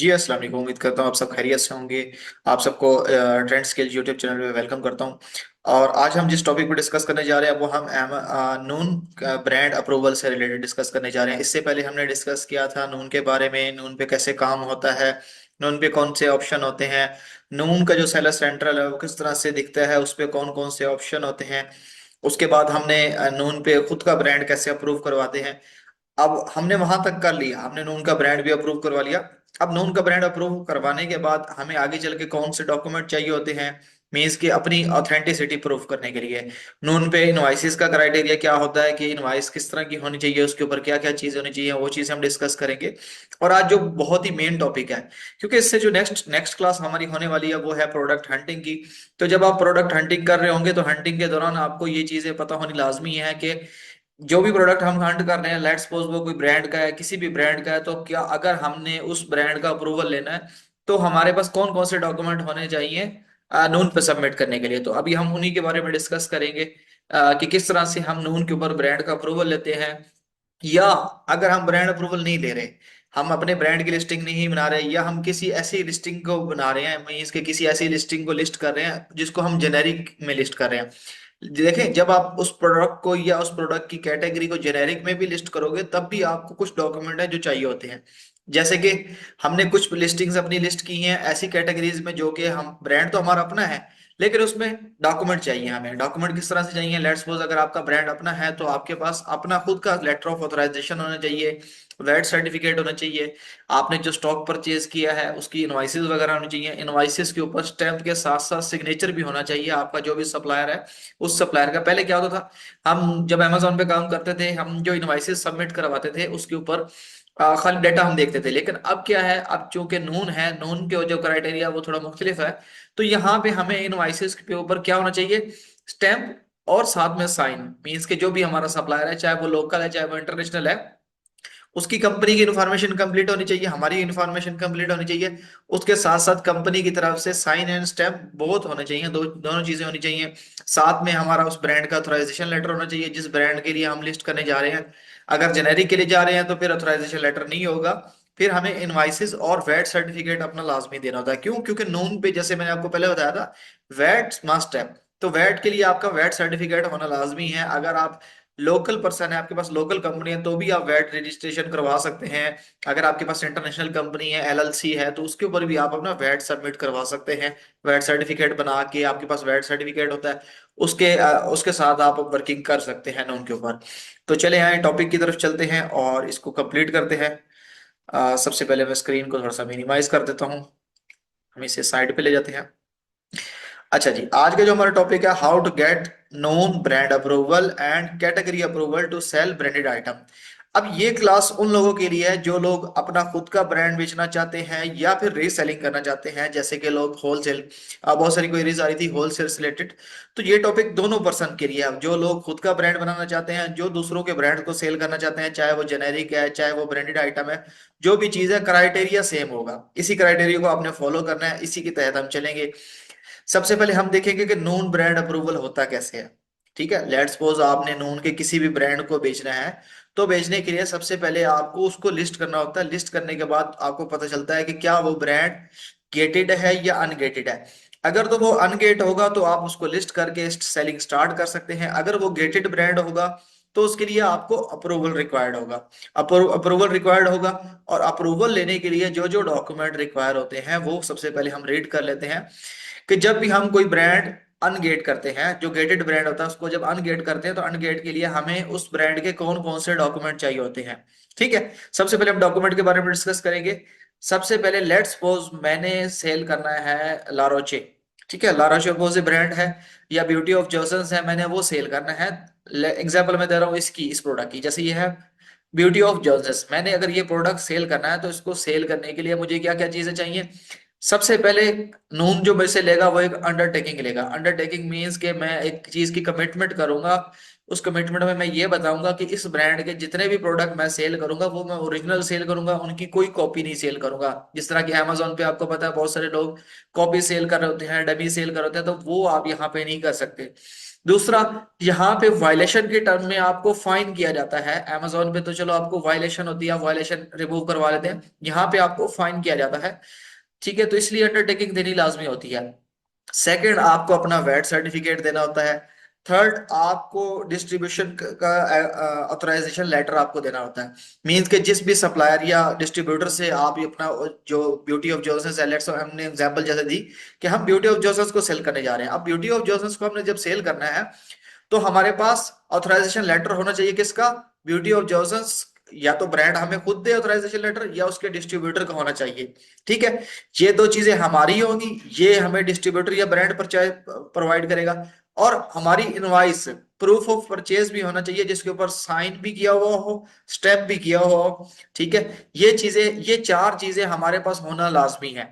जी अस्सलाम वालेकुम। उम्मीद करता हूँ आप सब खैरियत से होंगे। आप सबको ट्रेंड स्किल्स यूट्यूब चैनल पे वेलकम करता हूँ। और आज हम जिस टॉपिक पर डिस्कस करने जा रहे हैं वो हम नून ब्रांड अप्रूवल से रिलेटेड डिस्कस करने जा रहे हैं। इससे पहले हमने डिस्कस किया था नून के बारे में, नून पे कैसे काम होता है, नून पे कौन से ऑप्शन होते हैं, नून का जो सेलर सेंट्रल है वो किस तरह से दिखता है, उस पे कौन कौन से ऑप्शन होते हैं। उसके बाद हमने नून पे खुद का ब्रांड कैसे अप्रूव करवाते हैं। अब हमने वहां तक कर लिया, हमने नून का ब्रांड भी अप्रूव करवा लिया। अब नून का ब्रांड अप्रूव करवाने के बाद हमें आगे चल के कौन से डॉक्यूमेंट चाहिए होते हैं, मीन्स की अपनी ऑथेंटिसिटी प्रूफ करने के लिए। नून पे इनवाइसिस का क्राइटेरिया क्या होता है कि इनवाइस किस तरह की होनी चाहिए, उसके ऊपर क्या क्या चीज होनी चाहिए, वो चीज हम डिस्कस करेंगे। और आज जो बहुत ही मेन टॉपिक है, क्योंकि इससे जो नेक्स्ट नेक्स्ट क्लास हमारी होने वाली है वो है प्रोडक्ट हंटिंग की। तो जब आप प्रोडक्ट हंटिंग कर रहे होंगे तो हंटिंग के दौरान आपको ये चीजें पता होनी लाजमी है कि जो भी प्रोडक्ट हम हंट कर रहे हैं, लेट्स सपोज वो कोई ब्रांड का है, किसी भी ब्रांड का है, तो क्या अगर हमने उस ब्रांड का अप्रूवल लेना है तो हमारे पास कौन कौन से डॉक्यूमेंट होने चाहिए नून पे सबमिट करने के लिए। तो अभी हम उन्हीं के बारे में डिस्कस करेंगे कि किस तरह से हम नून के ऊपर ब्रांड का अप्रूवल लेते हैं। या अगर हम ब्रांड अप्रूवल नहीं ले रहे, हम अपने ब्रांड की लिस्टिंग नहीं बना रहे, या हम किसी ऐसी लिस्टिंग को बना रहे हैं, मीन्स के किसी ऐसी लिस्टिंग को लिस्ट कर रहे हैं जिसको हम जेनेरिक में लिस्ट कर रहे हैं। देखें, जब आप उस प्रोडक्ट को या उस प्रोडक्ट की कैटेगरी को जेनेरिक में भी लिस्ट करोगे तब भी आपको कुछ डॉक्यूमेंट है जो चाहिए होते हैं। जैसे कि हमने कुछ लिस्टिंग्स अपनी लिस्ट की हैं ऐसी कैटेगरीज में जो कि हम ब्रांड तो हमारा अपना है, लेकिन उसमें डॉक्यूमेंट चाहिए। हमें डॉक्यूमेंट किस तरह से चाहिए, लेट्स सपोज अगर आपका ब्रांड अपना है तो आपके पास अपना खुद का लेटर ऑफ ऑथराइजेशन होना चाहिए, वैट सर्टिफिकेट होना चाहिए, आपने जो स्टॉक परचेज किया है उसकी इनवाइसेस वगैरह होनी चाहिए, इनवाइसेस के ऊपर स्टैंप के साथ साथ सिग्नेचर भी होना चाहिए आपका जो भी सप्लायर है उस सप्लायर का। पहले क्या होता था, हम जब अमेजोन पे काम करते थे, हम जो इनवाइसेस सबमिट करवाते थे उसके ऊपर खाली डेटा हम देखते थे। लेकिन अब क्या है, अब चूंकि नून है, नून के जो क्राइटेरिया वो थोड़ा मुख्तलिफ है। तो यहाँ पे हमें इनवाइसेस के ऊपर क्या होना चाहिए, स्टैंप और साथ में साइन, मीन्स के जो भी हमारा सप्लायर है, चाहे वो लोकल है चाहे वो इंटरनेशनल है, उसकी कंपनी की इन्फॉर्मेशन कंप्लीट होनी चाहिए, हमारी इन्फॉर्मेशन कंप्लीट होनी चाहिए। उसके साथ साथ कंपनी की तरफ से साइन एंड स्टैम्प बहुत होने चाहिए, दोनों चीजें होनी चाहिए। साथ में हमारा उस ब्रांड का ऑथराइजेशन लेटर होना चाहिए जिस ब्रांड के लिए हम लिस्ट करने जा रहे हैं। अगर जेनेरिक के लिए जा रहे हैं तो फिर ऑथराइजेशन लेटर नहीं होगा। फिर हमें इनवाइसेस और वैट सर्टिफिकेट अपना लाजमी देना होता है। क्यों? क्योंकि नून पे जैसे मैंने आपको पहले बताया था, वैट मस्ट है। तो वैट के लिए आपका वैट सर्टिफिकेट होना लाजमी है। अगर आप लोकल पर्सन है, आपके पास लोकल कंपनी है, तो भी आप वैट रजिस्ट्रेशन करवा सकते हैं। अगर आपके पास इंटरनेशनल कंपनी है, एलएलसी है, तो उसके ऊपर भी आप अपना वैट सबमिट करवा सकते हैं। वैट सर्टिफिकेट बना के आपके पास वैट सर्टिफिकेट होता है, उसके साथ आप वर्किंग कर सकते हैं ना उनके ऊपर। तो चले आए टॉपिक की तरफ चलते हैं और इसको कंप्लीट करते हैं। सबसे पहले मैं स्क्रीन को थोड़ा सा मिनिमाइज कर देता हूँ, हम इसे साइड पे ले जाते हैं। अच्छा जी, आज का जो हमारा टॉपिक है, how to get known brand approval and category approval to sell branded item. अब ये क्लास उन लोगों के लिए है जो लोग अपना खुद का ब्रांड बेचना चाहते हैं या फिर रीसेलिंग करना चाहते हैं, जैसे कि लोग होलसेल। बहुत सारी क्वेरीज आ रही थी होलसेल से रिलेटेड। तो ये टॉपिक दोनों पर्सन के लिए है, जो लोग खुद का ब्रांड बनाना चाहते हैं, जो दूसरों के ब्रांड को सेल करना चाहते हैं, चाहे वो जेनेरिक है चाहे वो ब्रांडेड आइटम है। जो भी चीज है क्राइटेरिया सेम होगा, इसी क्राइटेरिया को आपने फॉलो करना है, इसी के तहत हम चलेंगे। सबसे पहले हम देखेंगे कि नून ब्रांड अप्रूवल होता कैसे है। ठीक है, लेट्स सपोज आपने नून के किसी भी ब्रांड को बेचना है, तो बेचने के लिए सबसे पहले आपको उसको लिस्ट करना होता है। लिस्ट करने के बाद आपको पता चलता है कि क्या वो ब्रांड गेटेड है या अनगेटेड है। अगर तो वो अनगेट होगा तो आप उसको लिस्ट करके सेलिंग स्टार्ट कर सकते हैं। अगर वो गेटेड ब्रांड होगा तो उसके लिए आपको अप्रूवल रिक्वायर्ड होगा। अप्रूवल रिक्वायर्ड होगा। और अप्रूवल लेने के लिए जो जो डॉक्यूमेंट रिक्वायर होते हैं वो सबसे पहले हम रीड कर लेते हैं। कि जब भी हम कोई ब्रांड अनगेट करते हैं, जो गेटेड ब्रांड होता है उसको जब अनगेट करते हैं, तो अनगेट के लिए हमें उस ब्रांड के कौन कौन से डॉक्यूमेंट चाहिए होते हैं। ठीक है, सबसे पहले हम डॉक्यूमेंट के बारे में डिस्कस करेंगे। सबसे पहले लेट्स सपोज मैंने सेल करना है लारोचे। ठीक है, लारोचे को से ब्रांड है, या ब्यूटी ऑफ जोसन्स है, मैंने वो सेल करना है। एग्जाम्पल मैं दे रहा हूँ इसकी, इस प्रोडक्ट की, जैसे ये है ब्यूटी ऑफ जॉनसन्स। मैंने अगर ये प्रोडक्ट सेल करना है तो इसको सेल करने के लिए मुझे क्या क्या चीजें चाहिए। सबसे पहले नून जो मेरे से लेगा वो एक अंडरटेकिंग लेगा। अंडरटेकिंग मींस के मैं एक चीज की कमिटमेंट करूंगा। उस कमिटमेंट में मैं ये बताऊंगा कि इस ब्रांड के जितने भी प्रोडक्ट मैं सेल करूंगा वो मैं ओरिजिनल सेल करूंगा, उनकी कोई कॉपी नहीं सेल करूंगा। जिस तरह कि अमेजोन पे आपको पता है बहुत सारे लोग कॉपी सेल कर रहे होते हैं, डमी सेल कर रहे होते हैं, तो वो आप यहाँ पे नहीं कर सकते। दूसरा, यहाँ पे वायलेशन के टर्म में आपको फाइन किया जाता है। Amazon पे तो चलो आपको वायलेशन होती है, वायलेशन रिमूव करवा लेते हैं, यहाँ पे आपको फाइन किया जाता है। ठीक है, तो इसलिए अंडरटेकिंग देनी लाजमी होती है। सेकंड, आपको अपना वैट सर्टिफिकेट देना होता है। थर्ड, आपको डिस्ट्रीब्यूशन का ऑथराइजेशन लेटर आपको देना होता है। मींस के जिस भी सप्लायर या डिस्ट्रीब्यूटर से आप ये अपना जो ब्यूटी ऑफ जोसेस है, लेट्स हमने एग्जांपल जैसे दी कि हम ब्यूटी ऑफ जोसेस को सेल करने जा रहे हैं। अब ब्यूटी ऑफ जोसेस को हमने जब सेल करना है तो हमारे पास ऑथराइजेशन लेटर होना चाहिए, किसका? ब्यूटी ऑफ जोसेस। या तो ब्रांड हमें खुद दे ऑथराइजेशन लेटर, या उसके डिस्ट्रीब्यूटर का होना चाहिए। ठीक है, ये दो चीजें हमारी होंगी, ये हमें डिस्ट्रीब्यूटर या ब्रांड परचेज प्रोवाइड करेगा। और हमारी इनवाइस, प्रूफ ऑफ परचेज भी होना चाहिए, जिसके ऊपर साइन भी किया हुआ हो, स्टैम्प भी किया हुआ हो। ठीक है, ये चीजें, ये चार चीजें हमारे पास होना लाजमी है।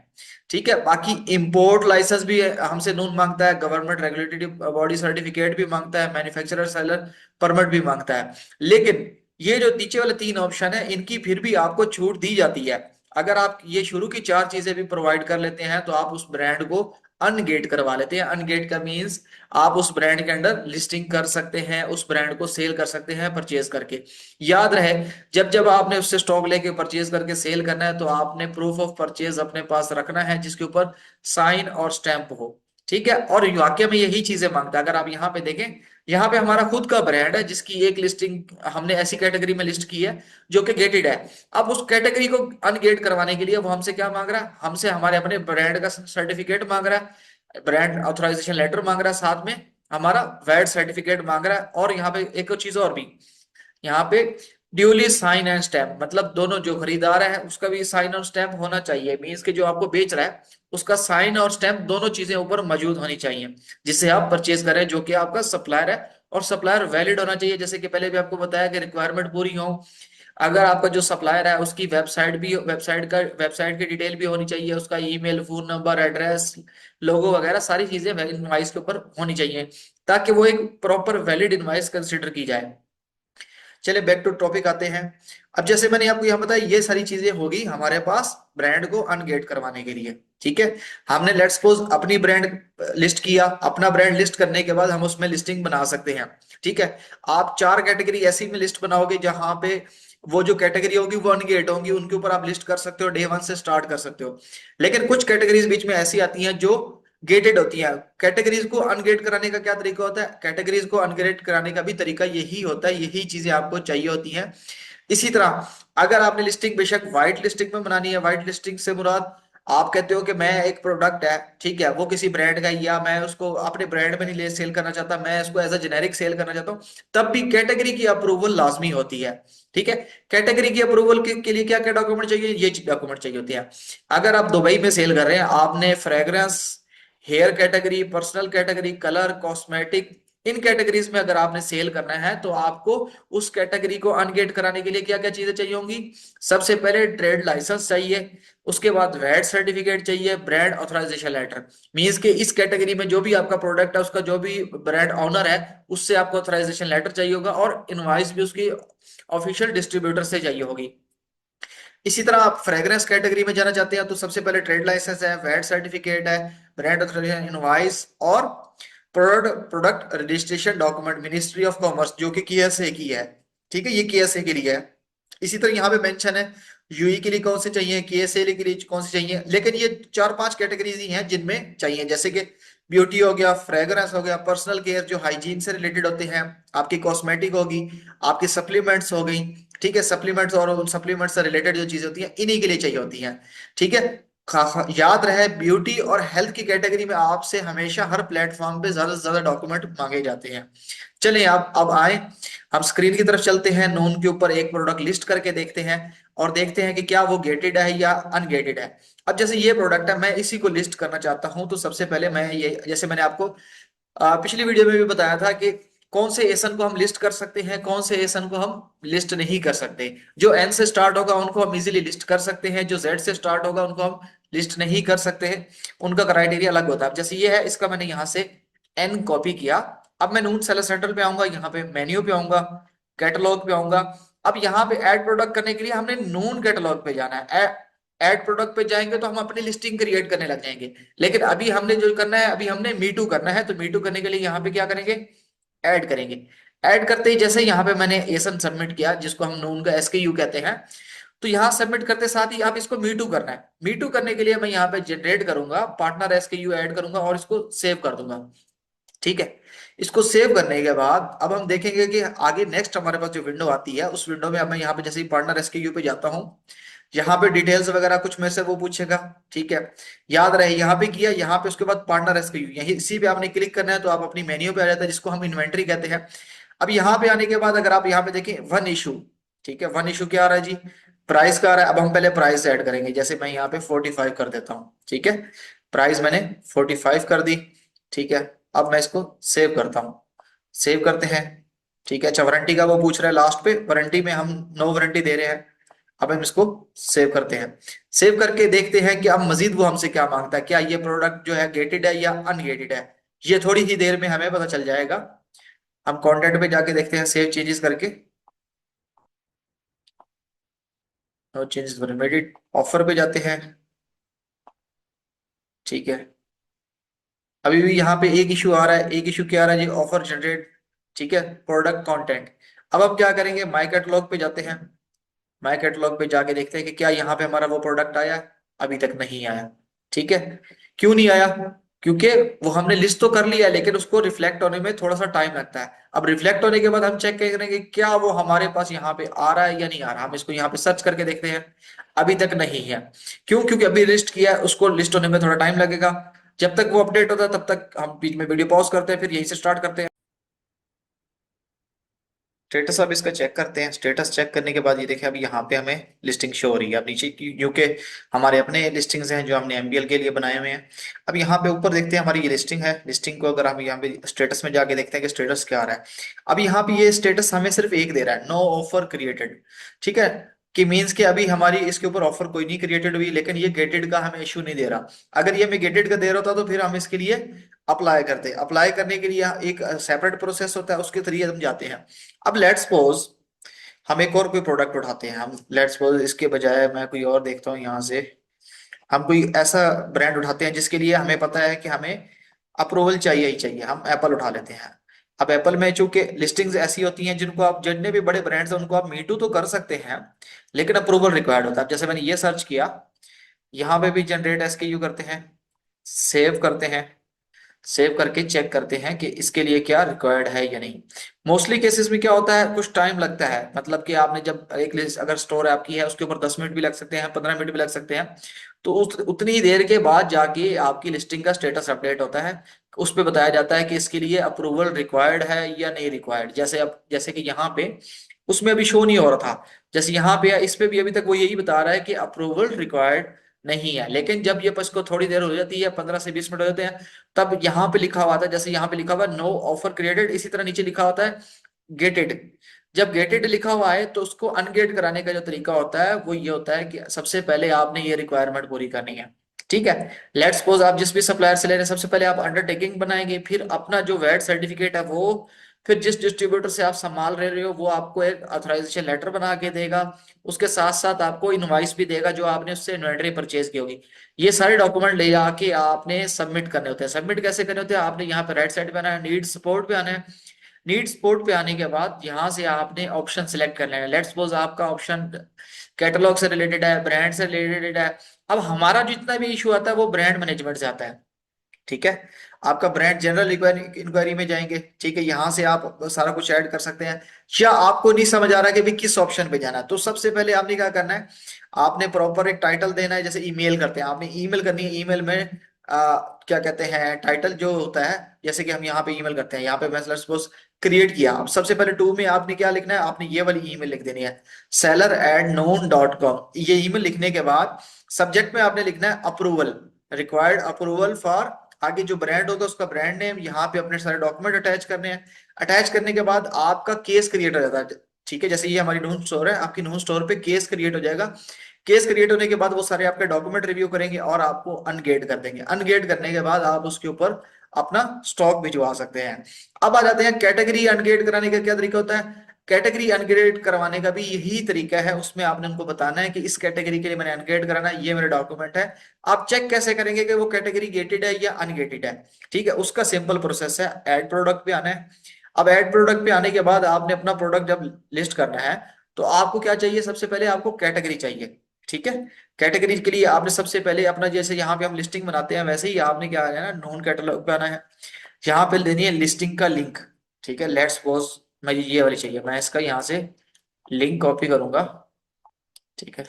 ठीक है, बाकी इंपोर्ट लाइसेंस भी हमसे नून मांगता है, गवर्नमेंट रेगुलेटरी बॉडी सर्टिफिकेट भी मांगता है, मैन्युफैक्चरर सेलर परमिट भी मांगता है। लेकिन ये जो नीचे वाले तीन ऑप्शन है, इनकी फिर भी आपको छूट दी जाती है। अगर आप ये शुरू की चार चीजें भी प्रोवाइड कर लेते हैं तो आप उस ब्रांड को अनगेट करवा लेते हैं। अनगेट का मीन्स आप उस ब्रांड के अंडर लिस्टिंग कर सकते हैं, उस ब्रांड को सेल कर सकते हैं परचेज करके। याद रहे, जब जब आपने उससे स्टॉक लेके परचेज करके सेल करना है तो आपने प्रूफ ऑफ परचेज अपने पास रखना है, जिसके ऊपर साइन और स्टैंप हो। ठीक है, और वाक्य में यही चीजें मांगता है। अगर आप यहाँ पे देखें, यहाँ पे हमारा खुद का ब्रांड है जिसकी एक लिस्टिंग हमने ऐसी कैटेगरी में लिस्ट की है जो कि गेटेड है। अब उस कैटेगरी को अनगेट करवाने के लिए वो हमसे क्या मांग रहा है? हमसे हमारे अपने ब्रांड का सर्टिफिकेट मांग रहा है, ब्रांड ऑथराइजेशन लेटर मांग रहा है, साथ में हमारा वैट सर्टिफिकेट मांग रहा है। और यहाँ पे एक और चीज और भी, यहाँ पे ड्यूली साइन एंड स्टैम्प, मतलब दोनों, जो खरीदार है उसका भी साइन और स्टैम्प होना चाहिए। मीन्स के जो आपको बेच रहा है उसका साइन और स्टैम्प दोनों चीजें ऊपर मौजूद होनी चाहिए, जिससे आप परचेज करें, जो कि आपका सप्लायर है। और सप्लायर वैलिड होना चाहिए, जैसे कि पहले भी आपको बताया कि रिक्वायरमेंट पूरी हो। अगर आपका जो सप्लायर है उसकी वेबसाइट भी, वेबसाइट की डिटेल भी होनी चाहिए, उसका ईमेल, फोन नंबर, एड्रेस, लोगो वगैरह सारी चीजें इनवाइस के ऊपर होनी चाहिए, ताकि वो एक प्रॉपर वैलिड इनवाइस कंसिडर की जाए। चलिए बैक टू टॉपिक आते हैं। अब जैसे मैंने आपको यहाँ बताया, ये सारी चीजें होगी हमारे पास ब्रांड को अनगेट करवाने के लिए। ठीक है, हमने लेट्स सपोज अपनी ब्रांड लिस्ट किया, अपना ब्रांड लिस्ट करने के बाद हम उसमें लिस्टिंग बना सकते हैं। ठीक है, आप चार कैटेगरी ऐसी में लिस्ट बनाओगे जहां पे वो जो कैटेगरी होगी वो अनगेट होंगी, उनके ऊपर आप लिस्ट कर सकते हो, डे वन से स्टार्ट कर सकते हो। लेकिन कुछ कैटेगरीज बीच में ऐसी आती हैं जो गेटेड होती है। कैटेगरीज को अनगेट कराने का क्या तरीका होता है? कैटेगरीज को अनगेट कराने का भी तरीका यही होता है, यही चीजें आपको चाहिए होती हैं। इसी तरह अगर आपने लिस्टिंग बेशक व्हाइट लिस्टिंग में बनानी है, व्हाइट लिस्टिंग से मुराद, आप कहते हो कि मैं एक प्रोडक्ट है, ठीक है, वो किसी ब्रांड का है, या मैं उसको अपने ब्रांड में नहीं ले सेल करना चाहता, मैं उसको एज अ जेनेरिक सेल करना चाहता हूँ, तब भी कैटेगरी की अप्रूवल लाजमी होती है। ठीक है, कैटेगरी की अप्रूवल के लिए क्या क्या डॉक्यूमेंट चाहिए? ये डॉक्यूमेंट चाहिए होती है। अगर आप दुबई में सेल कर रहे हैं, आपने fragrance, hair category, personal category, colour, cosmetic, इन कैटेगरीज में अगर आपने सेल करना है तो आपको उस कैटेगरी को अनगेट कराने के लिए क्या क्या चीजें चाहिए होंगी? सबसे पहले ट्रेड लाइसेंस चाहिए, उसके बाद वैट सर्टिफिकेट चाहिए, ब्रांड ऑथराइजेशन लेटर। मींस के इस कैटेगरी में जो भी आपका प्रोडक्ट है उसका जो भी ब्रांड ऑनर है उससे आपको ऑथराइजेशन लेटर चाहिए होगा, और इनवॉइस भी उसकी ऑफिशियल डिस्ट्रीब्यूटर से चाहिए होगी। इसी तरह आप फ्रेग्रेंस कैटेगरी में जाना चाहते हैं तो सबसे पहले ट्रेड लाइसेंस है, वैट सर्टिफिकेट है, ब्रांड ऑथराइजेशन, इनवॉइस, और product product registration document ministry of commerce, जो कि KSA की है। ठीक है, ये KSA के लिए है। इसी तरह यहाँ पे मेंशन है यूई के लिए कौन से चाहिए, KSA के लिए कौन से चाहिए। लेकिन ये चार पांच कैटेगरीज ही हैं जिनमें चाहिए, जैसे कि ब्यूटी हो गया, फ्रेग्रेंस हो गया, पर्सनल केयर जो हाइजीन से रिलेटेड होते हैं, आपकी कॉस्मेटिक होगी, आपकी सप्लीमेंट्स हो गई। ठीक है, सप्लीमेंट्स और उन सप्लीमेंट्स से रिलेटेड जो चीजें होती हैं इन्हीं के लिए चाहिए होती हैं। ठीक है, याद रहे ब्यूटी और हेल्थ की कैटेगरी में आपसे हमेशा हर प्लेटफॉर्म पे ज्यादा से ज्यादा डॉक्यूमेंट मांगे जाते हैं। चलिए आप अब आए, हम स्क्रीन की तरफ चलते हैं, नोन के ऊपर एक प्रोडक्ट लिस्ट करके देखते हैं और देखते हैं कि क्या वो गेटेड है या अनगेटेड है। अब जैसे ये प्रोडक्ट है, मैं इसी को लिस्ट करना चाहता हूं, तो सबसे पहले मैं ये, जैसे मैंने आपको पिछली वीडियो में भी बताया था कि कौन से एसन को हम लिस्ट कर सकते हैं, कौन से एसन को हम लिस्ट नहीं कर सकते। जो एन से स्टार्ट होगा उनको हम इजीली लिस्ट कर सकते हैं, जो जेड से स्टार्ट होगा उनको हम लिस्ट नहीं कर सकते हैं, उनका क्राइटेरिया अलग होता है। अब जैसे ये है, इसका मैंने यहाँ से एन कॉपी किया। अब मैं नून सेलर सेंटर पे आऊंगा, यहाँ पे मेन्यू पे आऊंगा, कैटलॉग पे आऊंगा। अब यहाँ पे ऐड प्रोडक्ट करने के लिए हमने नून कैटलॉग पे जाना है। ऐड प्रोडक्ट पे जाएंगे तो हम अपनी लिस्टिंग क्रिएट करने लग जाएंगे। लेकिन अभी हमने जो करना है, अभी हमने मीटू करना है, तो मीटू करने के लिए यहाँ पे क्या करेंगे? ऐड करेंगे। ऐड करते ही जैसे यहाँ पे मैंने एसन सबमिट किया, जिसको हम नून का एसकेयू कहते हैं, तो यहाँ सबमिट करते साथ ही आप इसको मीटू करना है। मीटू करने के लिए मैं यहाँ पे जनरेट करूंगा, पार्टनर एसकेयू ऐड करूंगा और इसको सेव कर दूंगा। ठीक है। इसको सेव करने के बाद अब हम देखेंगे कि आगे नेक्स्ट हमारे पास जो विंडो आती है, उस विंडो में अब मैं यहाँ पे जैसे ही पार्टनर एसकेयू पे जाता हूँ, यहाँ पे डिटेल्स वगैरह कुछ में से वो पूछेगा। ठीक है। याद रहे यहाँ पे किया, यहाँ पे उसके बाद पार्टनर एसकेयू, यही इसी पे आपने क्लिक करना है तो आप अपनी मेन्यू पे आ जाता है, जिसको हम इन्वेंटरी कहते हैं। अब यहाँ पे आने के बाद अगर आप यहाँ पे देखें वन इशू, ठीक है, वन इशू क्या आ रहा है जी, प्राइस का आ रहा है। अब हम पहले प्राइस ऐड करेंगे, जैसे मैं यहाँ पे 45 कर देता हूँ। ठीक है। प्राइस मैंने 45 कर दी। ठीक है। अब मैं इसको सेव करता हूँ। सेव करते हैं। ठीक है। अच्छा, वारंटी का वो पूछ रहा है लास्ट पे, वारंटी में हम नो वारंटी दे रहे हैं। अब हम इसको सेव करते हैं। सेव करके देखते हैं कि अब मजीद वो हमसे क्या मांगता है, क्या ये प्रोडक्ट जो है गेटेड है या अनगेटेड है। ये थोड़ी ही देर में हमें पता चल जाएगा। हम कंटेंट पे जाके देखते हैं, सेव चेंजेस करके, नो चेंजेस मेडिट ऑफर पे जाते हैं। ठीक है। अभी भी यहाँ पे एक इशू आ रहा है, एक इशू क्या आ रहा है जी, ऑफर जनरेट। ठीक है, प्रोडक्ट कंटेंट। अब क्या करेंगे, माई कैटलॉग पे जाते हैं। माई कैटलॉग पे जाके देखते हैं कि क्या यहाँ पे हमारा वो प्रोडक्ट आया है। अभी तक नहीं आया। ठीक है। क्यों नहीं आया, क्योंकि वो हमने लिस्ट तो कर लिया है, लेकिन उसको रिफ्लेक्ट होने में थोड़ा सा टाइम लगता है। अब रिफ्लेक्ट होने के बाद हम चेक करेंगे क्या वो हमारे पास यहाँ पे आ रहा है या नहीं आ रहा। हम इसको यहाँ पे सर्च करके देखते हैं, अभी तक नहीं है। क्यों, क्योंकि अभी लिस्ट किया है, उसको लिस्ट होने में थोड़ा टाइम लगेगा। जब तक वो अपडेट होता है तब तक हम बीच में वीडियो पॉज करते हैं, फिर यहीं से स्टार्ट करते हैं। स्टेटस अब इसका चेक करते हैं। स्टेटस चेक करने के बाद ये देखें, अब यहाँ पे हमें लिस्टिंग शो हो रही है। अब नीचे क्योंकि हमारे अपने लिस्टिंग्स हैं जो हमने एमबीएल के लिए बनाए हुए हैं। अब यहाँ पे ऊपर देखते हैं हमारी ये लिस्टिंग है। लिस्टिंग को अगर हम यहाँ पे स्टेटस में जाके देखते हैं कि स्टेटस क्या आ रहा है। अब यहाँ पे ये स्टेटस हमें सिर्फ एक दे रहा है, नो ऑफर क्रिएटेड। ठीक है, कि मीन्स कि अभी हमारी इसके ऊपर ऑफर कोई नहीं क्रिएटेड हुई, लेकिन ये गेटेड का हमें इशू नहीं दे रहा। अगर ये हमें गेटेड का दे रहा होता तो फिर हम इसके लिए अप्लाई करते। अप्लाई करने के लिए एक सेपरेट प्रोसेस होता है, उसके जरिए हम जाते हैं। अब लेट्स सपोज हम एक और कोई प्रोडक्ट उठाते हैं। हम लेट्स सपोज इसके बजाय मैं कोई और देखता हूँ यहाँ से, हम कोई ऐसा ब्रांड उठाते हैं जिसके लिए हमें पता है कि हमें अप्रूवल चाहिए ही चाहिए। हम एप्पल उठा लेते हैं। अब एप्पल में चूंकि लिस्टिंग्स ऐसी होती हैं जिनको आप, जितने भी बड़े ब्रांड्स हैं उनको आप मीटू तो कर सकते हैं, लेकिन अप्रूवल रिक्वायर्ड होता है। अब जैसे मैंने ये सर्च किया, यहाँ पे भी जनरेट एसकेयू करते हैं, सेव करते हैं। सेव करके चेक करते हैं कि इसके लिए क्या रिक्वायर्ड है या नहीं। मोस्टली केसेस में क्या होता है, कुछ टाइम लगता है। मतलब कि आपने जब एक लिस्ट अगर स्टोर आपकी है, उसके ऊपर 10 मिनट भी लग सकते हैं, 15 मिनट भी लग सकते हैं। तो उतनी ही देर के बाद जाके आपकी लिस्टिंग का स्टेटस अपडेट होता है। उस पे बताया जाता है कि इसके लिए अप्रूवल रिक्वायर्ड है या नहीं रिक्वायर्ड। जैसे अब जैसे कि यहाँ पे उसमें अभी शो नहीं हो रहा था, जैसे यहाँ पे इस पे भी अभी तक वो यही बता रहा है कि अप्रूवल रिक्वायर्ड नहीं है। लेकिन जब ये बस को थोड़ी देर हो जाती है, 15 से 20 मिनट हो जाते हैं, तब यहाँ पे लिखा हुआ था, जैसे यहाँ पे लिखा हुआ नो ऑफर क्रिएटेड, इसी तरह नीचे लिखा होता है गेटेड। जब गेटेड लिखा हुआ है तो उसको अनगेट कराने का जो तरीका होता है वो ये होता है कि सबसे पहले आपने ये रिक्वायरमेंट पूरी करनी है। ठीक है। लेट्स सपोज आप जिस भी सप्लायर से ले रहे हैं, सबसे पहले आप अंडरटेकिंग बनाएंगे, फिर अपना जो वैट सर्टिफिकेट है वो, फिर जिस डिस्ट्रीब्यूटर से आप सामान ले रहे हो वो आपको एक ऑथराइजेशन लेटर बना के देगा। उसके साथ साथ आपको इनवॉइस भी देगा जो आपने उससे इन्वेंटरी परचेज की होगी। ये सारे डॉक्यूमेंट ले आके आपने सबमिट करने होते हैं। सबमिट कैसे करने होते हैं, आपने यहाँ पे राइट साइड पे आना है, नीड सपोर्ट पे आना है। नीड सपोर्ट पे आने के बाद यहाँ से आपने ऑप्शन सिलेक्ट कर लेना है। लेट्स सपोज आपका ऑप्शन कैटलॉग से रिलेटेड है, ब्रांड से रिलेटेड है। अब हमारा जितना भी इशू आता है वो ब्रांड मैनेजमेंट से आता है। ठीक है। आपका ब्रांड जनरल इंक्वायरी में जाएंगे। ठीक है, यहाँ से आप सारा कुछ ऐड कर सकते हैं। या आपको नहीं समझ आ रहा कि भी किस ऑप्शन पे जाना है, तो सबसे पहले आपने क्या करना है, आपने प्रॉपर एक टाइटल देना है। जैसे ईमेल करते हैं, आपने ईमेल करनी है। ईमेल में क्या कहते हैं, टाइटल जो होता है, जैसे कि हम यहाँ पे ईमेल करते हैं, यहाँ पे मैं सपोज क्रिएट किया। अब सबसे पहले टू में आपने क्या लिखना है, आपने ये वाली ईमेल लिख देनी है, seller@known.com। ये ईमेल लिखने के बाद सब्जेक्ट में आपने लिखना है अप्रूवल, रिक्वायर्ड अप्रूवल फॉर, आगे जो ब्रांड होगा उसका ब्रांड नेम, यहाँ पे अपने सारे डॉक्यूमेंट अटैच करने हैं। अटैच करने के बाद आपका केस क्रिएट हो जाता है। ठीक है, जैसे ये हमारी नून स्टोर है, आपकी नून स्टोर पे केस क्रिएट हो जाएगा। केस क्रिएट होने के बाद वो सारे आपके डॉक्यूमेंट रिव्यू करेंगे और आपको अनगेट कर देंगे। अनगेट करने के बाद आप उसके ऊपर अपना स्टॉक भिजवा सकते हैं। अब आ जाते हैं कैटेगरी अनगेट कराने का क्या तरीका होता है। कैटेगरी अनग्रेड करवाने का भी यही तरीका है। उसमें आपने उनको बताना है कि इस कैटेगरी के लिए मैंने अनग्रेड कराना है, ये मेरे डॉक्यूमेंट है। आप चेक कैसे करेंगे कि वो कैटेगरी गेटेड है या अनगेटेड है। ठीक है, उसका सिंपल प्रोसेस है, ऐड प्रोडक्ट पे आना है। अब ऐड प्रोडक्ट पे आने के बाद आपने अपना प्रोडक्ट जब लिस्ट करना है तो आपको क्या चाहिए, सबसे पहले आपको कैटेगरी चाहिए। ठीक है, कैटेगरी के लिए आपने सबसे पहले अपना, जैसे यहाँ पे हम लिस्टिंग बनाते हैं वैसे ही आपने क्या है ना, नॉन कैटलॉग पे आना है। यहाँ पे लेनी है लिस्टिंग का लिंक। ठीक है, लेट्स सपोज मैं ये वाली चाहिए, मैं इसका यहाँ से लिंक कॉपी करूंगा। ठीक है,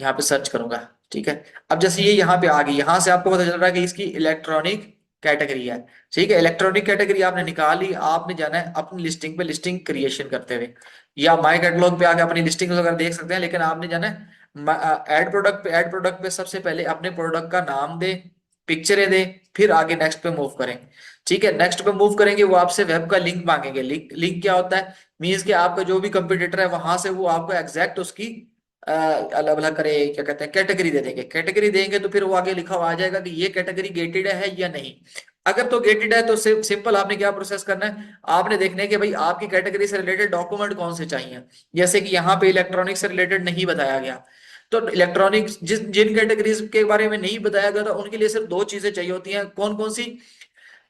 यहाँ पे सर्च करूंगा। ठीक है, अब जैसे ये यहाँ पे आ गई, यहाँ से आपको पता चल रहा है कि इसकी इलेक्ट्रॉनिक कैटेगरी है। ठीक है, इलेक्ट्रॉनिक कैटेगरी आपने निकाली, आपने जाना है अपनी लिस्टिंग पे लिस्टिंग क्रिएशन करते हुए, या माई कैटलॉग पे आके अपनी लिस्टिंग वगैरह देख सकते हैं, लेकिन आपने जाना है ऐड प्रोडक्ट पे। ऐड प्रोडक्ट पे सबसे पहले अपने प्रोडक्ट का नाम दे, पिक्चरें दे, फिर आगे नेक्स्ट पे मूव करें। ठीक है, नेक्स्ट पे मूव करेंगे, वो आपसे वेब का लिंक मांगेंगे। लिंक लिंक क्या होता है, मीन्स कि आपका जो भी कंपटीटर है वहां से वो आपको एग्जैक्ट उसकी अलग अलग करे, क्या कहते हैं, कैटेगरी दे देंगे। कैटेगरी देंगे तो फिर वो आगे लिखा हुआ आ जाएगा कि ये कैटेगरी गेटेड है या नहीं। अगर तो गेटेड है तो सिंपल आपने क्या प्रोसेस करना है, आपने देखना है कि भाई आपकी कैटेगरी से रिलेटेड डॉक्यूमेंट कौन से चाहिए। जैसे कि यहाँ पे इलेक्ट्रॉनिक से रिलेटेड नहीं बताया गया, तो इलेक्ट्रॉनिक जिन कैटेगरीज के बारे में नहीं बताया गया था उनके लिए सिर्फ दो चीजें चाहिए होती हैं। कौन कौन सी,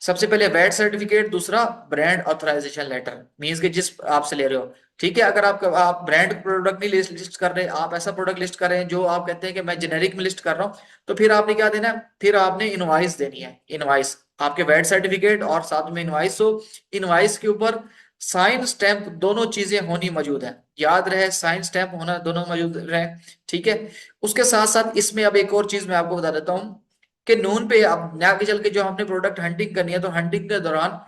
सबसे पहले वैट सर्टिफिकेट, दूसरा ब्रांड ऑथराइजेशन लेटर, मींस के जिस आपसे ले रहे हो। ठीक है, अगर आप ब्रांड प्रोडक्ट नहीं लिस्ट कर रहे, आप ऐसा प्रोडक्ट लिस्ट कर रहे हैं जो आप कहते हैं कि मैं जेनेरिक में लिस्ट कर रहा हूँ, तो फिर आपने क्या देना है, फिर आपने इनवाइस देनी है। इनवाइस आपके वैट सर्टिफिकेट और साथ में इनवाइस हो, इनवाइस के ऊपर साइन स्टैंप दोनों चीजें होनी मौजूद है, याद रहे साइन स्टैंप होना दोनों मौजूद रहे। ठीक है, उसके साथ साथ इसमें अब एक और चीज मैं आपको बता देता हूँ कि नून पे अब आगे चल के जो हमने प्रोडक्ट हंटिंग करनी है, तो हंटिंग के दौरान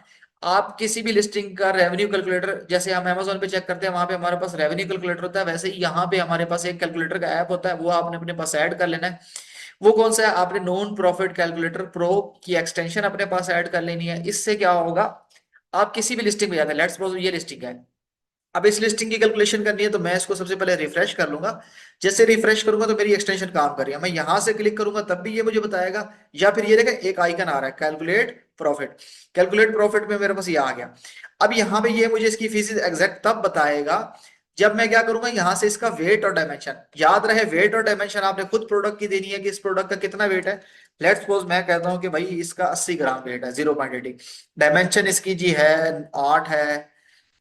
आप किसी भी लिस्टिंग का रेवेन्यू कैलकुलेटर, जैसे हम अमेजोन पे चेक करते हैं वहां पे हमारे पास रेवेन्यू कैलकुलेटर होता है, वैसे ही यहाँ पे हमारे पास एक कैलकुलेटर का ऐप होता है, वो आपने अपने पास ऐड कर लेना है। वो कौन सा है, आपने नॉन प्रॉफिट कैलकुलेटर प्रो की एक्सटेंशन अपने पास ऐड कर लेनी है। इससे क्या होगा, आप किसी भी लिस्टिंग में जाते हैं, लेट्स सपोज ये लिस्टिंग है, अब इस लिस्टिंग की कैलकुलेशन करनी है, तो मैं इसको सबसे पहले रिफ्रेश कर लूंगा। जैसे रिफ्रेश करूंगा तो मेरी एक्सटेंशन काम कर रही है, मैं यहां से क्लिक करूंगा तब भी ये मुझे बताएगा, या फिर ये देखा एक आइकन आ रहा है कैलकुलेट प्रॉफिट। कैलकुलेट प्रॉफिट में मेरे पास ये आ गया। अब यहाँ पे ये मुझे इसकी फीस एग्जैक्ट तब बताएगा जब मैं क्या करूंगा, यहां से इसका वेट और डायमेंशन, याद रहे वेट और डायमेंशन आपने खुद प्रोडक्ट की देनी है कि इस प्रोडक्ट का कितना वेट है। लेट्स सपोज मैं कहता हूं कि भाई इसका 80 ग्राम वेट है, 0.80। डायमेंशन इसकी जी है 8 है,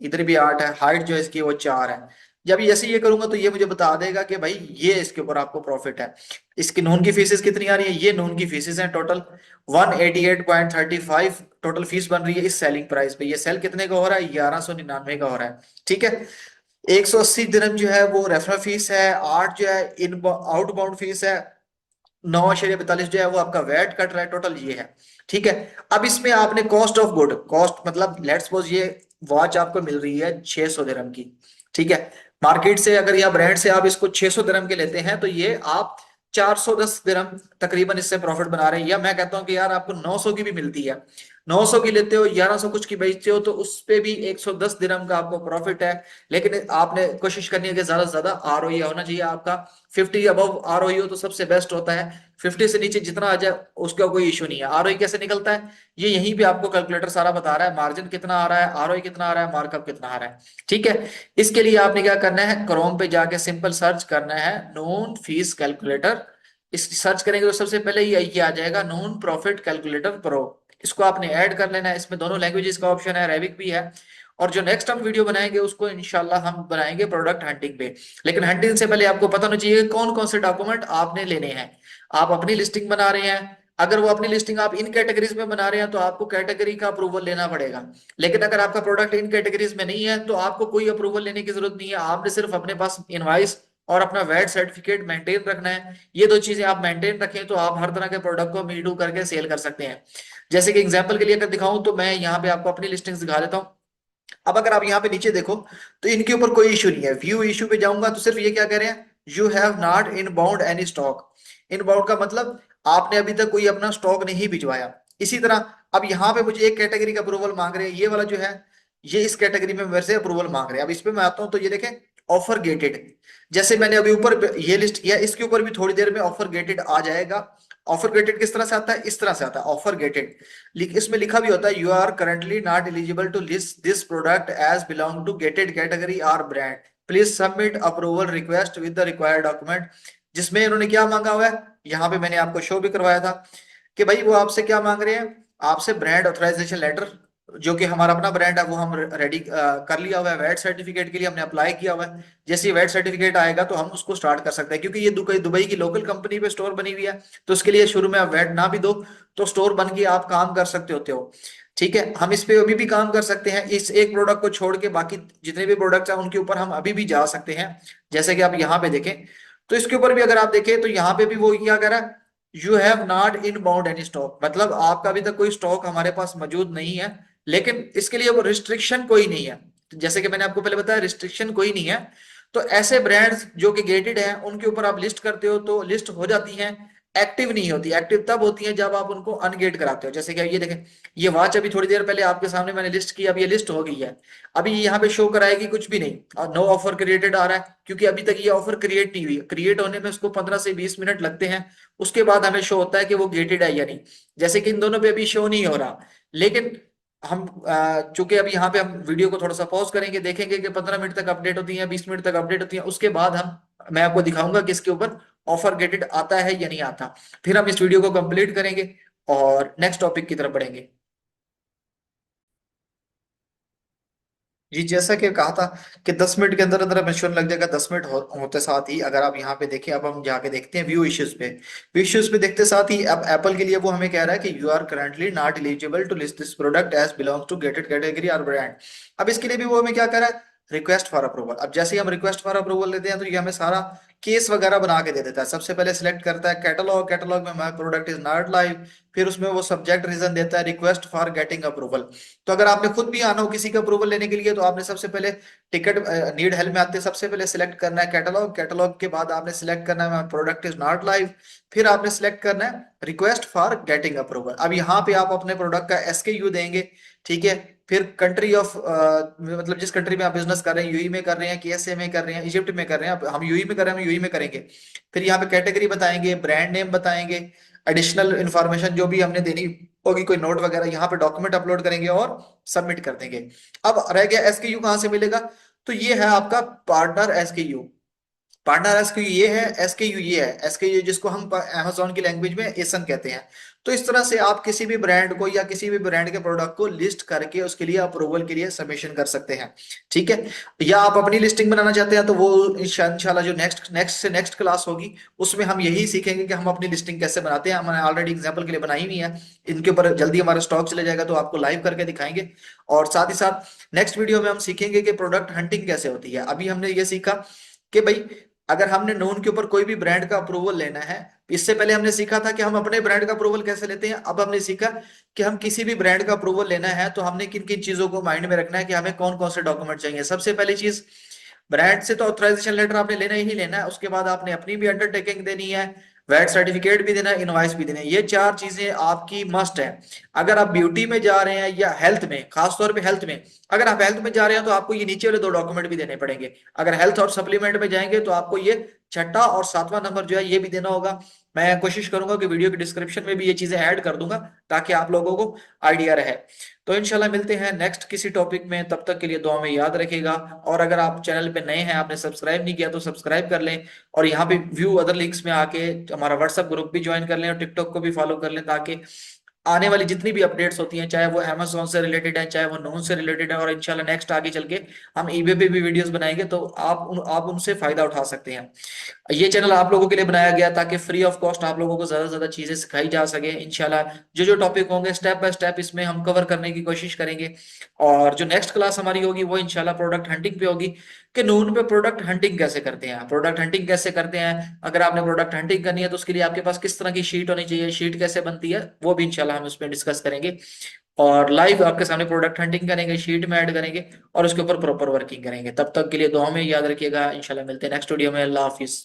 इधर भी 8 है, हाइट जो है इसकी वो 4 है। जब जैसे ये करूंगा तो ये मुझे बता देगा कि भाई ये इसके ऊपर आपको प्रॉफिट है। इसकी नून की फीसेस कितनी आ रही है, ये नून की फीसेस हैं टोटल 188.35 टोटल फीस बन रही है इस सेलिंग प्राइस पे। ये सेल कितने का हो रहा है, 1199 का हो रहा है। ठीक है, 180 दिरहम जो है वो रेफरल फीस है, 8 जो है इन आउटबाउंड फीस है, 9.42 जो है वो आपका वैट कट रहा है, टोटल ये है। ठीक है, अब इसमें आपने कॉस्ट ऑफ गुड, कॉस्ट मतलब लेट्स सपोज ये वॉच आपको मिल रही है 600 दिरहम की। ठीक है, मार्केट से अगर या ब्रांड से आप इसको 600 दिरहम के लेते हैं तो ये आप 410 दिरहम तकरीबन इससे प्रॉफिट बना रहे हैं। या मैं कहता हूं कि यार आपको 900 की भी मिलती है, 900 की लेते हो, 1100 कुछ की बेचते हो, तो उस पे भी 110 दिरहम का आपको प्रॉफिट है। लेकिन आपने कोशिश करनी है कि ज्यादा से ज्यादा आरओई होना चाहिए आपका, 50 अबव आरओई हो तो सबसे बेस्ट होता है। 50 से नीचे जितना आ जाए उसका कोई इशू नहीं है। आरओई कैसे निकलता है, ये यहीं पे आपको कैलकुलेटर सारा बता रहा है, मार्जिन कितना आ रहा है, आरओई कितना आ रहा है, मार्कअप कितना आ रहा है। ठीक है, इसके लिए आपने क्या करना है, क्रोम पे जाके सिंपल सर्च करना है नॉन फीस कैलकुलेटर। इस सर्च करेंगे तो सबसे पहले ये आ जाएगा नॉन प्रॉफिट कैलकुलेटर प्रो। इसको आपने ऐड कर लेना है, इसमें दोनों लैंग्वेजेस का ऑप्शन है, अरेबिक भी है। और जो नेक्स्ट हम वीडियो बनाएंगे उसको इंशाल्लाह हम बनाएंगे प्रोडक्ट हंटिंग पे। लेकिन हंटिंग से पहले आपको पता होना चाहिए कि कौन कौन से डॉक्यूमेंट आपने लेने हैं। आप अपनी लिस्टिंग बना रहे हैं, अगर वो अपनी लिस्टिंग आप इन कैटेगरीज में बना रहे हैं तो आपको कैटेगरी का अप्रूवल लेना पड़ेगा। लेकिन अगर आपका प्रोडक्ट इन कैटेगरीज में नहीं है तो आपको कोई अप्रूवल लेने की जरूरत नहीं है, आपने सिर्फ अपने पास इनवाइस और अपना वैट सर्टिफिकेट मेंटेन रखना है। ये दो चीजें आप मेंटेन रखें तो आप हर तरह के प्रोडक्ट को मी टू करके सेल कर सकते हैं। जैसे कि एग्जांपल के लिए अगर दिखाऊं तो मैं यहाँ पे आपको अपनी लिस्टिंग्स दिखा देता हूँ। अब अगर आप यहाँ पे नीचे देखो तो इनके ऊपर कोई इशू नहीं है। व्यू इशू पे जाऊंगा तो सिर्फ ये क्या कह रहे हैं, you have not inbound any stock. Inbound का मतलब आपने अभी तक कोई अपना स्टॉक नहीं भिजवाया। इसी तरह अब यहाँ पे मुझे एक कैटेगरी का अप्रूवल मांग रहे हैं, ये वाला जो है ये इस कैटेगरी में मेरे से अप्रूवल मांग रहे हैं। अब इस पे मैं आता हूँ तो ये देखें ऑफर गेटेड, जैसे मैंने अभी ऊपर ये लिस्ट किया, इसके ऊपर भी थोड़ी देर में ऑफर गेटेड आ जाएगा। ऑफर गेटेड किस तरह से आता है, इस तरह से आता है ऑफर गेटेड। इसमें लिखा भी होता है you are currently not eligible to list this product as belong to gated category और brand, please submit approval request with the required document. जिसमें इन्होंने क्या मांगा हुआ है, यहाँ पे मैंने आपको शो भी करवाया था कि भाई वो आपसे क्या मांग रहे हैं, आपसे ब्रांड ऑथराइजेशन लेटर जो कि हमारा अपना ब्रांड है वो हम रेडी कर लिया हुआ है। वैट सर्टिफिकेट के लिए हमने अप्लाई किया हुआ है। जैसे ही वैट सर्टिफिकेट आएगा तो हम उसको स्टार्ट कर सकते हैं, क्योंकि ये दुबई दुबई की लोकल कंपनी पे स्टोर बनी हुई है। तो उसके लिए शुरू में आप वैट ना भी दो तो स्टोर बन के आप काम कर सकते होते हो। ठीक है, हम इस पे अभी भी काम कर सकते हैं। इस एक प्रोडक्ट को छोड़ के बाकी जितने भी प्रोडक्ट्स हैं उनके ऊपर हम अभी भी जा सकते हैं। जैसे कि आप यहाँ पे देखें, तो इसके ऊपर भी अगर आप देखें तो यहाँ पे भी वो क्या कह रहा है, you have not in bound any stock, मतलब आपका अभी तक कोई स्टॉक हमारे पास मौजूद नहीं है। लेकिन इसके लिए वो रिस्ट्रिक्शन कोई नहीं है। जैसे कि मैंने आपको पहले बताया, रिस्ट्रिक्शन कोई नहीं है। तो ऐसे ब्रांड्स जो कि गेटेड हैं उनके ऊपर आप लिस्ट करते हो तो लिस्ट हो जाती हैं। एक्टिव नहीं होती, एक्टिव तब होती है जब आप उनको अनगेट कराते हो। जैसे कि ये देखें, ये वॉच अभी थोड़ी देर पहले आपके सामने मैंने लिस्ट की, अब ये लिस्ट हो गई है। अभी यहाँ पे शो कराएगी कुछ भी नहीं और नो ऑफर क्रिएटेड आ रहा है, क्योंकि अभी तक ये ऑफर क्रिएट नहीं हुई। क्रिएट होने में उसको 15 से 20 मिनट लगते हैं। उसके बाद हमें शो होता है कि वो गेटेड है या नहीं। जैसे कि इन दोनों पे अभी शो नहीं हो रहा। लेकिन हम चूंकि अभी यहाँ पे हम वीडियो को थोड़ा सा पॉज करेंगे, देखेंगे कि 15 मिनट तक अपडेट होती है, 20 मिनट तक अपडेट होती है। उसके बाद हम मैं आपको दिखाऊंगा कि इसके ऊपर ऑफर गेटेड आता है या नहीं आता। फिर हम इस वीडियो को कंप्लीट करेंगे और नेक्स्ट टॉपिक की तरफ बढ़ेंगे। जी, जैसा कि कहा था कि 10 मिनट के अंदर अंदर मिशन लग जाएगा। 10 मिनट होते साथ ही अगर आप यहाँ पे देखें, अब हम जाके देखते हैं व्यू इश्यूज पे। व्यू इश्यूज पे देखते साथ ही अब एप्पल के लिए वो हमें कह रहा है कि you are currently not eligible to list this product as belongs to gated category और ब्रांड। अब इसके लिए भी वो हमें क्या कह रहा है, रिक्वेस्ट फॉर अप्रूवल। अब जैसे ही हम रिक्वेस्ट फॉर अप्रूवल लेते हैं तो ये हमें सारा केस वगैरह बना के दे देता है। सबसे पहले सिलेक्ट करता है कैटलॉग, कैटलॉग में my product is not live. फिर उसमें वो सब्जेक्ट रीजन देता है रिक्वेस्ट फॉर गेटिंग अप्रूवल। तो अगर आपने खुद भी आना हो किसी का अप्रूवल लेने के लिए तो आपने सबसे पहले टिकट नीड हेल्प में आते हैं, सबसे पहले सिलेक्ट करना है कैटलॉग। कैटलॉग के बाद आपने सिलेक्ट करना है प्रोडक्ट इज नॉट लाइव। फिर आपने सिलेक्ट करना है रिक्वेस्ट फॉर गेटिंग अप्रूवल। अब यहाँ पे आप अपने प्रोडक्ट का एसकेयू देंगे। ठीक है, फिर कंट्री ऑफ मतलब जिस कंट्री में आप बिजनेस कर रहे हैं, यूई में कर रहे हैं, केएसए में कर रहे हैं, इजिप्ट में कर रहे हैं, हम यूई में कर रहे हैं, हम यूई में करेंगे। फिर यहाँ पे कैटेगरी बताएंगे, ब्रांड नेम बताएंगे, एडिशनल इन्फॉर्मेशन जो भी हमने देनी होगी, कोई नोट वगैरह, यहाँ पे डॉक्यूमेंट अपलोड करेंगे और सबमिट कर देंगे। अब रह गया एसकेयू कहाँ से मिलेगा, तो ये है आपका पार्टनर एसकेयू। पार्टनर एसकेयू ये है, एसकेयू ये है। एसकेयू जिसको हम अमेजोन की लैंग्वेज में एसन कहते हैं। तो इस तरह से आप किसी भी ब्रांड को या किसी भी ब्रांड के प्रोडक्ट को लिस्ट करके उसके लिए अप्रूवल के लिए सबमिशन कर सकते हैं। ठीक है, या आप अपनी लिस्टिंग बनाना चाहते हैं तो वो इंशाल्लाह जो नेक्स्ट नेक्स्ट से नेक्स्ट क्लास होगी उसमें हम यही सीखेंगे कि हम अपनी लिस्टिंग कैसे बनाते हैं। हमने ऑलरेडी एग्जाम्पल के लिए बनाई हुई है, इनके ऊपर जल्दी हमारा स्टॉक चले जाएगा तो आपको लाइव करके दिखाएंगे। और साथ ही साथ नेक्स्ट वीडियो में हम सीखेंगे कि प्रोडक्ट हंटिंग कैसे होती है। अभी हमने ये सीखा कि भाई अगर हमने नोन के ऊपर कोई भी ब्रांड का अप्रूवल लेना है, इससे पहले हमने सीखा था कि हम अपने ब्रांड का अप्रूवल कैसे लेते हैं। अब हमने सीखा कि हम किसी भी ब्रांड का अप्रूवल लेना है तो हमने किन किन चीजों को माइंड में रखना है कि हमें कौन कौन से डॉक्यूमेंट चाहिए। सबसे पहली चीज, ब्रांड से तो ऑथराइजेशन लेटर आपने लेना ही लेना है। उसके बाद आपने अपनी भी अंडरटेकिंग देनी है, वैट सर्टिफिकेट भी देना है, इनवॉइस भी देना है। ये चार चीजें आपकी मस्ट है। अगर आप ब्यूटी में जा रहे हैं या हेल्थ में, खासतौर पे हेल्थ में, अगर आप हेल्थ में जा रहे हैं तो आपको ये नीचे वाले दो डॉक्यूमेंट भी देने पड़ेंगे। अगर हेल्थ और सप्लीमेंट में जाएंगे तो आपको ये छठा और सातवां नंबर जो है ये भी देना होगा। मैं कोशिश करूंगा कि वीडियो के डिस्क्रिप्शन में भी ये चीजें ऐड कर दूंगा ताकि आप लोगों को आइडिया रहे। तो इंशाल्लाह मिलते हैं नेक्स्ट किसी टॉपिक में, तब तक के लिए दुआ में याद रखेगा। और अगर आप चैनल पे नए हैं, आपने सब्सक्राइब नहीं किया तो सब्सक्राइब कर लें। और यहाँ पे व्यू अदर लिंक्स में आके हमारा व्हाट्सएप ग्रुप भी ज्वाइन कर लें और टिकटॉक को भी फॉलो कर लें, ताकि आने वाली जितनी भी अपडेट्स होती हैं, चाहे वो Amazon से रिलेटेड है, चाहे वो नून से रिलेटेड है, और इंशाल्लाह नेक्स्ट आगे चल के हम ईबे पे भी वीडियोस बनाएंगे तो आप उनसे फायदा उठा सकते हैं। ये चैनल आप लोगों के लिए बनाया गया ताकि फ्री ऑफ कॉस्ट आप लोगों को ज्यादा से ज्यादा चीजें सिखाई जा सके। इंशाल्लाह जो जो टॉपिक होंगे स्टेप बाय स्टेप इसमें हम कवर करने की कोशिश करेंगे। और जो नेक्स्ट क्लास हमारी होगी वो इंशाल्लाह प्रोडक्ट हंटिंग पे होगी, कि नून पे प्रोडक्ट हंटिंग कैसे करते हैं। प्रोडक्ट हंटिंग कैसे करते हैं, अगर आपने प्रोडक्ट हंटिंग करनी है तो उसके लिए आपके पास किस तरह की शीट होनी चाहिए, शीट कैसे बनती है, वो भी इंशाल्लाह हम उसमें डिस्कस करेंगे। और लाइव आपके सामने प्रोडक्ट हंटिंग करेंगे, शीट में ऐड करेंगे और उसके ऊपर प्रॉपर वर्किंग करेंगे। तब तक के लिए दुआ में याद रखिएगा। इंशाल्लाह मिलते हैं नेक्स्ट वीडियो में। अल्लाह हाफिज।